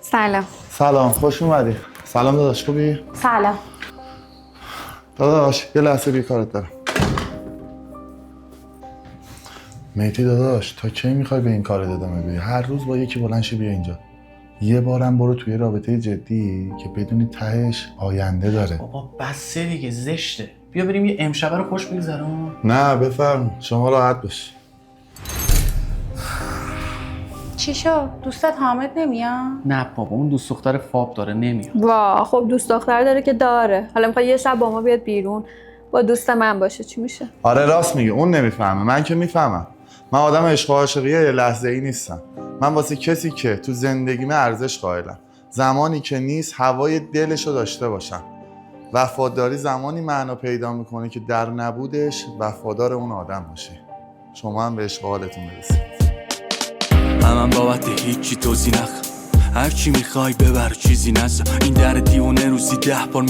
سلام. سلام، خوش اومدی. سلام داداش، خوبی؟ سلام. داداش یه لحظه بیکارت دارم. مهدی داداش، تا کی میخوای به این کار ادامه بدی؟ هر روز با یکی بلند شی بیا اینجا. یه بارم برو توی رابطه جدی که بدونی تهش آینده داره. بابا بسه دیگه، زشته. بیا بریم یه امشبه رو خوش بگذرون. نه بفرم، شما راحت باش. چی شد؟ دوستت حامد نمیاد؟ نه بابا، اون دوست دختر فاب داره، نمیاد. وا خب دوست دختر داره که داره. حالا میخواد یه شب با ما بیاد بیرون با دوست من باشه، چی میشه؟ آره راست میگه، اون نمیفهمه، من که میفهمم. من آدم عشق و عاشقی یه لحظه ای نیستم. من واسه کسی که تو زندگیمه ارزش قائلم. زمانی که نیست هوای دلشو داشته باشم. وفاداری زمانی معنا پیدا میکنه که در نبودش وفادار اون آدم باشی. شما هم به عشق و حالتون برسید. من بابت هیچی توضیح نخوام، هر چی میخوای ببر چیزی نزا. این در دیوونه روزی 10 بار